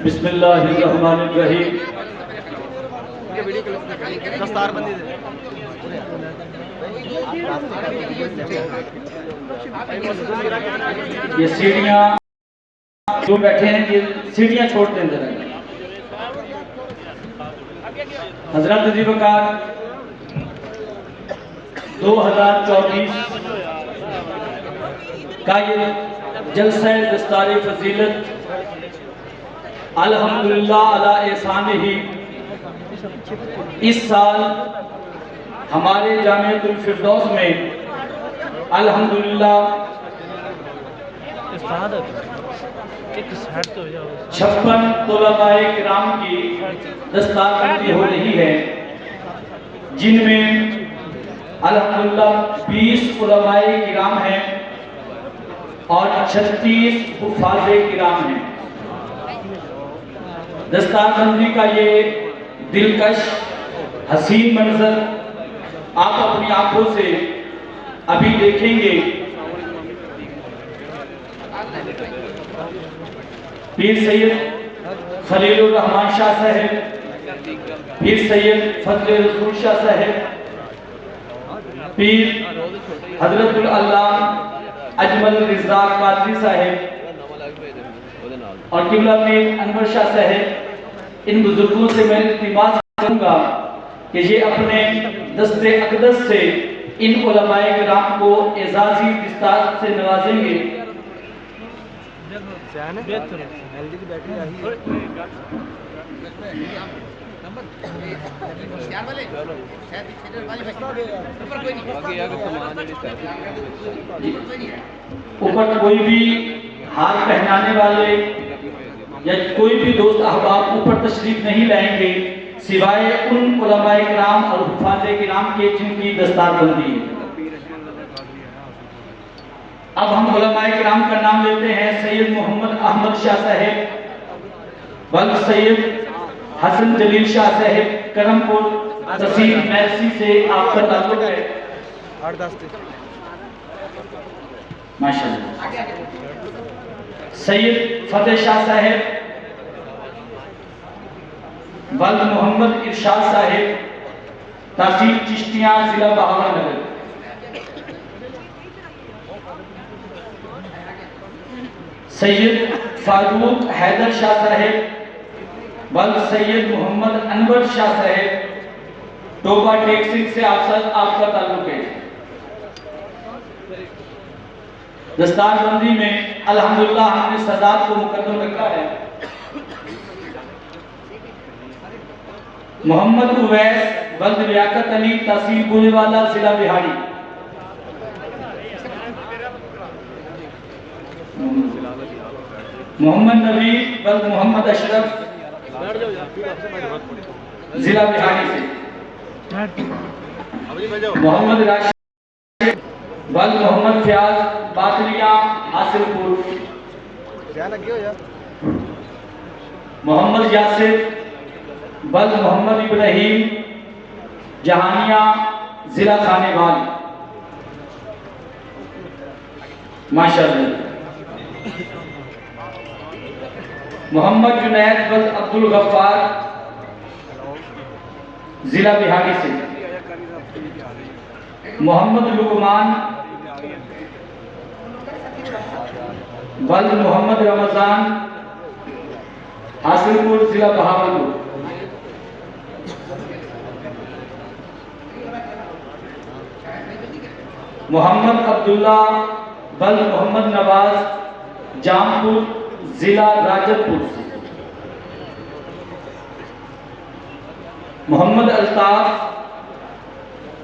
बिस्मिल्लाहिर्रहमानिर्रहीम। ये सीढ़ियाँ जो बैठे हैं, ये सीढ़ियाँ छोड़ दें जरा। हजरत ज़ीवकार 2024 का ये जलसा दस्तार फजीलत अल्हम्दुलिल्लाह अला एहसान ही इस साल हमारे जामिअतुल फिरदौस में अल्हम्दुलिल्लाह 56 तलबाए किराम की दस्तारबंदी हो रही है, जिनमें अल्हम्दुलिल्लाह 20 उलमाए किराम हैं और 36 हुफ़ाज़े किराम हैं। दस्तारबंदी का ये दिलकश हसीन मंजर आप अपनी आंखों से अभी देखेंगे। पीर सैयद खलीलुर रहमान शाह साहब, पीर सैयद फजल रसूल शाह साहब, पीर हजरतुल अल्लाह अजमल रिज़ा कादरी साहब और किबला पीर अनवर शाह साहब, इन बुजुर्गों से मैं इल्तिमास करूंगा कि ये अपने दस्ते अक़दस से इन उलमाए किराम को एजाज़ी दस्तार से नवाजेंगे। ऊपर कोई भी हार पहनाने वाले या कोई भी दोस्त अहबाब ऊपर तशरीफ नहीं लाएंगे सिवाय उन उलमाए किराम और हुफ़ाज़े किराम के जिनकी दस्तारबंदी है। अब हम उलमाए किराम का नाम लेते हैं। सैयद मोहम्मद अहमद शाह साहब, वल्द सैयद हसन जलील शाह साहब, करमपुर तहसील मैसी से आपका ताल्लुक है। माशाअल्लाह। सैयद फतेह शाह साहब, वल्द मोहम्मद इरशाद साहब, तहसील चिश्तियाँ, जिला बहावलनगर। सैयद फारूक हैदर शाह साहब, वल्द सैयद मोहम्मद अनवर शाह साहब, टोबा टेक्सिक से आपका ताल्लुक है। दस्तारबंदी में अल्हम्दुलिल्लाह हमने सदात को मुकद्दम रखा है। मोहम्मद उवैस, वल्द लियाकत अली, तहसील गोलीवाला, जिला बिहारी। मोहम्मद नबी, वल्द मोहम्मद अशरफ, जिला बिहारी से। मोहम्मद राशिद, वल्द मोहम्मद फयाज, बातलिया, हासिलपुर। मोहम्मद यासिर, वल्द मोहम्मद इब्राहिम, जहानिया, जिला खानेवाल। माशाअल्लाह। मोहम्मद जुनैद, वल्द अब्दुल गफ्फार, जिला बिहारी से। मोहम्मद लुकमान, वल्द मोहम्मद रमजान, हासिलपुर, जिला बहावलपुर। मोहम्मद अब्दुल्ला, वल्द मोहम्मद नवाज, जामपुर, जिला राजतपुर से। मोहम्मद अल्ताफ,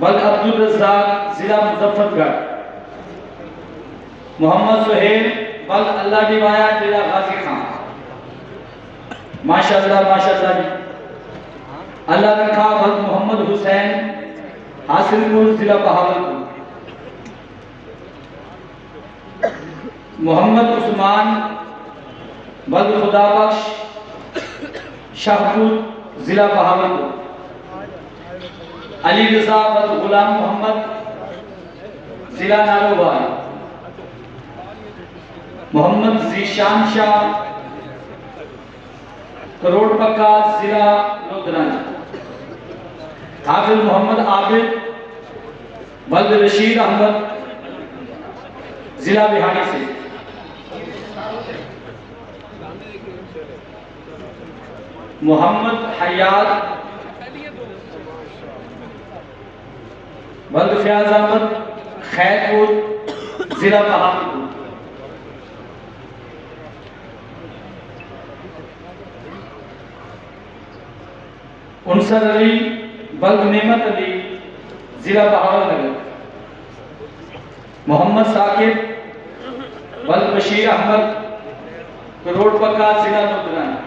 वल्द अब्दुल रज़्ज़ाक, जिला मुजफ्फरगढ़। मोहम्मद सुहेल, वल्द अल्लाह दिवाया, जिला गाजी खान। माशाअल्लाह माशाअल्लाह जी। अल्लाह रखा, वल्द मोहम्मद हुसैन, हासिलपुर, जिला बहावलपुर। मोहम्मद उस्मान, वल्द खुदाबख्श, शाहपुर, जिला बहावलपुर। अली रजा, वल्द गुलाम मोहम्मद, जिला नारोवाल। मोहम्मद जीशान शाह करोड़ पक्का जिला लुधियाना। हाफिज मोहम्मद आबिद वल्द रशीद अहमद जिला बिहारी से। मोहम्मद हयात वल्द फयाज अहमद खैरपुर जिला बहादुरपुर। उनसर अली वल्द नेमत अली जिला बहावलनगर। मोहम्मद साकिब वल्द बशीर अहमद करोड़ पक्का जिला लुधियाना।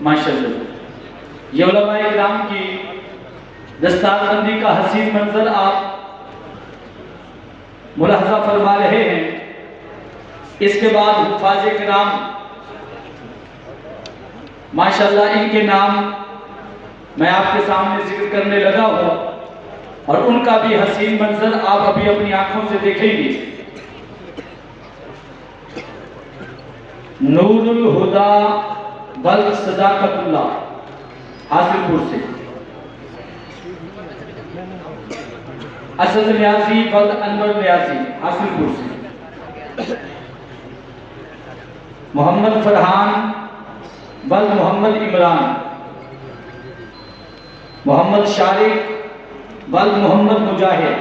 माशाअल्लाह, ये उलमाए किराम की दस्तारबंदी का हसीन मंजर आप मुलाहजा फरमा रहे हैं। इसके बाद हुफ़ाज़े किराम माशाअल्लाह, इनके नाम मैं आपके सामने जिक्र करने लगा हूँ और उनका भी हसीन मंजर आप अभी अपनी आंखों से देखेंगे। नूरुल हुदा वल्द सदाकतुल्लाह हासिलपुर से। असद न्याजी वल्द अनवर न्याजी हासिलपुर से। मोहम्मद फरहान वल्द मोहम्मद इमरान। मोहम्मद शारिक वल्द मोहम्मद मुजाहिद।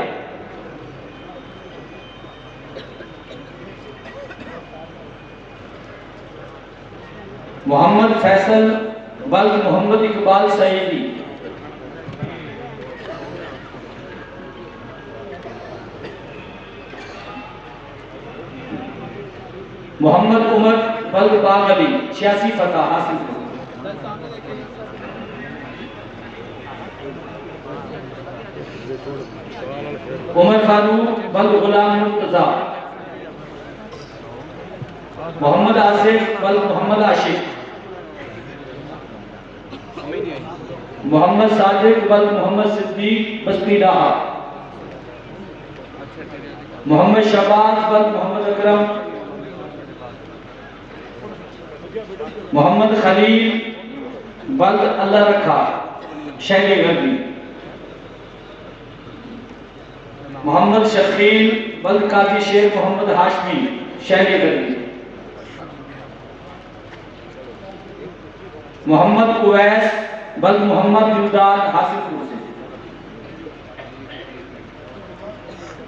मोहम्मद फैसल वल्द मोहम्मद इकबाल सईदी। मोहम्मद उमर वल्द बाग अली 86 फतह हासिल। उमर फारूक वल्द गुलाम मुर्तजा। मोहम्मद आसिफ वल्द मोहम्मद आशिक। मोहम्मद सादिक वल्द मोहम्मद सिद्दीक बस्ती डाहा। मोहम्मद शहबाज वल्द मोहम्मद अकरम। मोहम्मद खलील वल्द अल्लाह रखा शहर गर्दी। मोहम्मद शकील वल्द काजी शेर मोहम्मद हाशमी शहर गर्दी। मोहम्मद उवैस वल्द मोहम्मद जुदाद हासिलपुर से।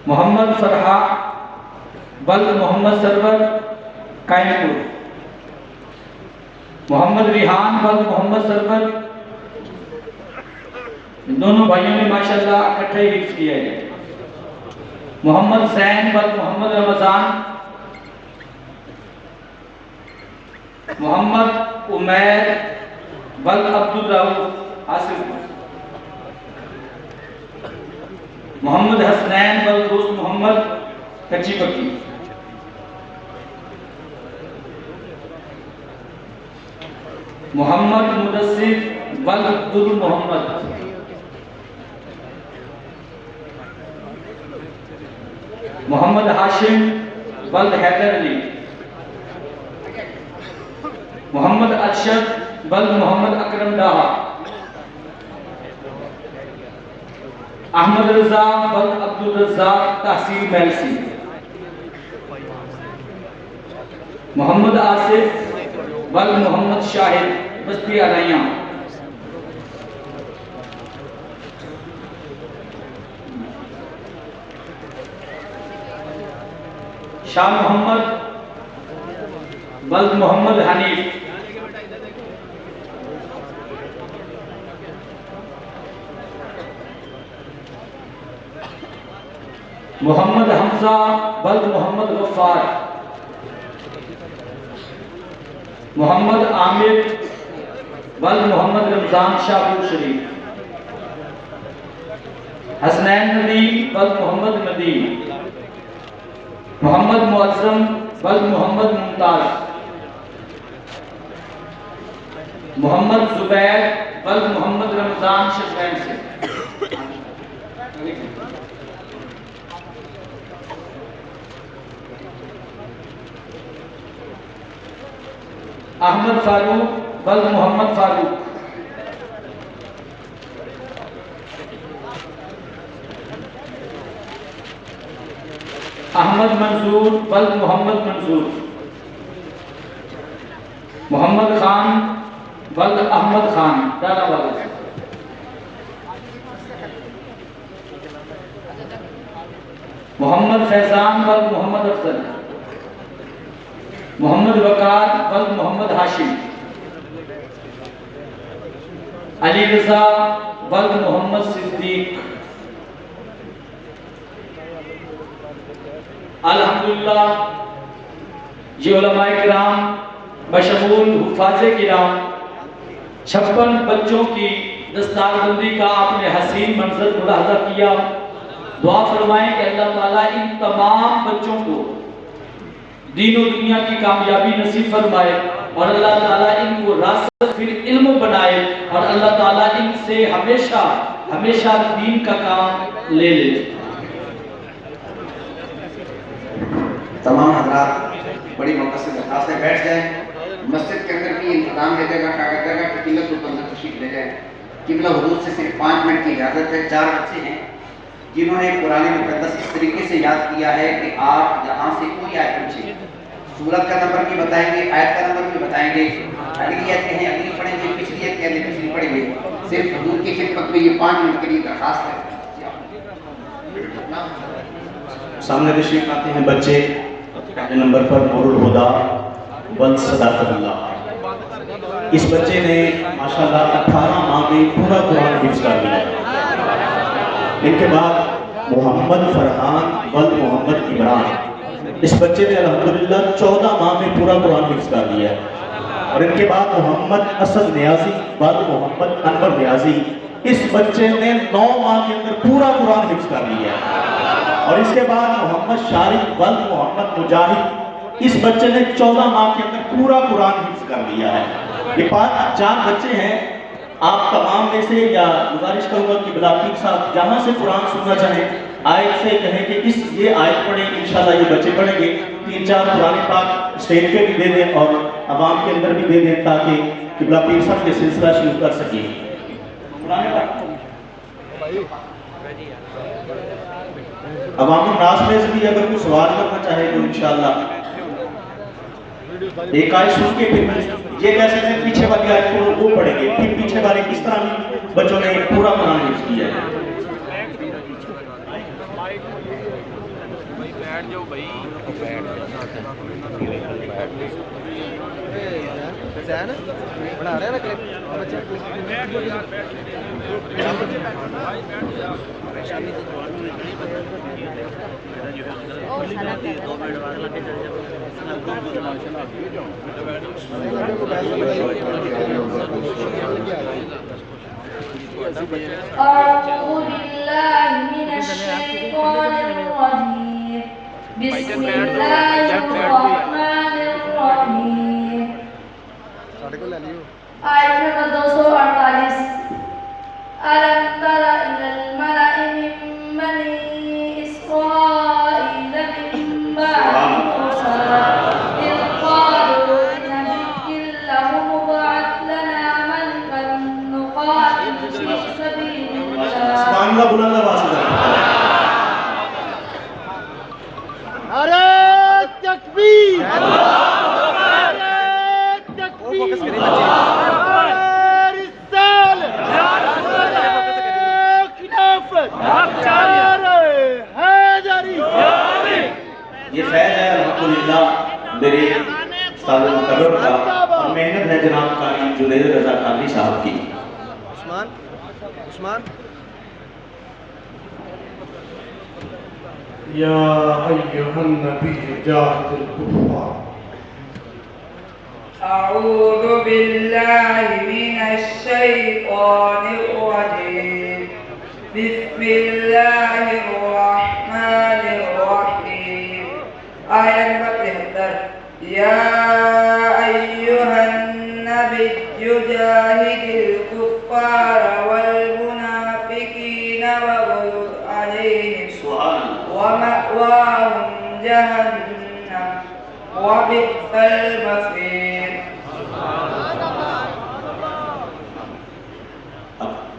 मोहम्मद फरहा वल्द मोहम्मद सरवर कायमपुर। मोहम्मद रिहान वल्द मोहम्मद सरवर। दोनों भाइयों ने माशाअल्लाह इकट्ठे ही हिफ्ज़ किया है। मोहम्मद जैन वल्द मोहम्मद रमजान। मोहम्मद उमैर वल्द अब्दुल रऊफ हासिलपुर। मोहम्मद हसनैन वल्द दोस्त मोहम्मद कच्ची पक्की। मोहम्मद मुदस्सिर वल्द अब्दुल मोहम्मद। मोहम्मद हाशिम वल्द हैदर अली। मोहम्मद अरशद वल्द मोहम्मद अकरम डाहा। अहमद रजा वल्द अब्दुल रज़ाक तहसील मैलसी। मोहम्मद आसिफ वल्द मोहम्मद शाहिद बस्ती अरैया। शाह मोहम्मद वल्द मोहम्मद हनीफ। मोहम्मद हमजा वल्द मोहम्मद गफ्फार। मोहम्मद आमिर वल्द मोहम्मद रमजान शाहपुर शरीफ। हसनैन नदीम वल्द मोहम्मद नदीम। मोहम्मद मुअज्जम वल्द मोहम्मद मुमताज। मोहम्मद जुबैर वल्द मोहम्मद रमजान शफैन से। अहमद फारूक बल्द मोहम्मद फारूक, अहमद मंसूर बल्द मोहम्मद मंसूर, मोहम्मद खान बल्द अहमद खान डाला वाला, मोहम्मद फैजान बल्द मोहम्मद अफजल, मोहम्मद वकार बल्द मोहम्मद हाशिम, अली रजा बल्द मोहम्मद सिद्दीक। अल्हम्दुलिल्लाह ये उलमाए किराम बशमूल हुफ़ाज़े किराम 56 बच्चों की दस्तारबंदी का आपने हसीन मंजर मुलाहज़ा किया। दुआ फरमाएं कि अल्लाह ताला इन तमाम बच्चों को दीन और दुनिया की कामयाबी नसीब फरमाए और अल्लाह ताला इनको रासिख़ फिल इल्म बनाए और अल्लाह ताला इनसे हमेशा हमेशा दीन का काम ले ले। तमाम हज़रात बड़ी मुक़द्दस दरख़्वास्त है, बैठ जाए। मस्जिद के अंदर भी इंतजाम है जगह का जगह की किल्लत को अंदर तशरीफ़ ले जाए। किबला हुजूर से सिर्फ 5 मिनट की इजाज़त है। 4 बच्चे हैं जिन्होंने कुरान मुक़द्दस इस तरीके से याद किया है कि आप यहाँ से कोई आयत पूछे, सूरत का नंबर भी बताएंगे, आयत का नंबर भी बताएंगे, अगली आयत कहें अगली पढ़ेंगे, पिछली आयत कहें पिछली पढ़ेंगे। सिर्फ हुजूर की खिदमत में ये 5 मिनट के लिए दरख्वास्त है। सामने तशरीफ आते हैं बच्चे। पहले नंबर पर नूरुल हुदा वल सदाकतुल्लाह। इस बच्चे ने माशाल्लाह 18 माह में पूरा कुरान हिफ्ज़ कर लिया। इनके बाद मोहम्मद फरहान वल मोहम्मद इमरान, इस बच्चे ने अल्हम्दुलिल्लाह 14 माह में पूरा कुरान हिफ्ज़ कर लिया। और इनके बाद मोहम्मद असद नियाजी वल मोहम्मद अनवर नियाजी, इस बच्चे ने 9 माह के अंदर पूरा कुरान हिफ्ज़ कर लिया। और इसके बाद मोहम्मद शारिक वल मोहम्मद मुजाहिद, इस बच्चे ने 14 माह के अंदर पूरा कुरान हिफ्ज़ कर लिया है। ये 4 बच्चे हैं। आप तमाम में से या गुजारिश करूँगा कि बिलापीर साहब जहाँ से कुरान सुनना चाहें आयत से कहें कि इस ये आयत पढ़ें, इंशाल्लाह ये बच्चे पढ़ेंगे। 3-4 कुरान पाक स्टेज पे भी दे दें और आवाम के अंदर भी दे दें ताकि बिलापीर साहब ये सिलसिला शुरू कर सकें। अवाम नास में से भी अगर कोई सवाल करना चाहे तो इंशाल्लाह एक आयत सुन के फिर ये कह सकते हैं पीछे वाली आयत को वो पढ़ेंगे, फिर पीछे वाले किस तरह भी बच्चों ने पूरा कुरान हिफ्ज़ किया है। बैठ जाओ भाई, बना रहे हैं ना क्लिप आयत नंबर 248। अलम तरा इलल मलइ मिन बनी इस्राईल मिन बअद मूसा इज़ क़ालू लिनबिय्यिन लहु मुबअथ लना मलिकन नुक़ातिल फी सबीलिल्लाह। सुभान अल्लाह, बुलंद आवाज़ से नारे तकबीर, नारे तकबीर, ये फैज़ है अल्हम्दुलिल्लाह मेरे उस्ताद मुकर्रम का और मेहनत है जनाब कारी जुनैद रज़ा कादरी साहब की। उस्मान या अय्युहन नबी जाहिदिल कुफ़ार। अऊज़ु बिल्लाहि मिनश शैतानिर रजीम। बिस्मिल्लाहिर रहमानिर रहीम। आयत नंबर 73। या अय्युहन नबिय्यु जाहिदिल कुफ़ार वल मुनाफ़िकीन वग़ुज़ जहन्नम व बि'सल मसीर।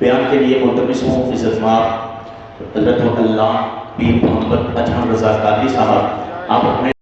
बयान के लिए मोहतरम इज़्ज़तमाब हज़रत अल्लाह पीर मोहम्मद अजहर रज़ा कादरी साहब आप अपने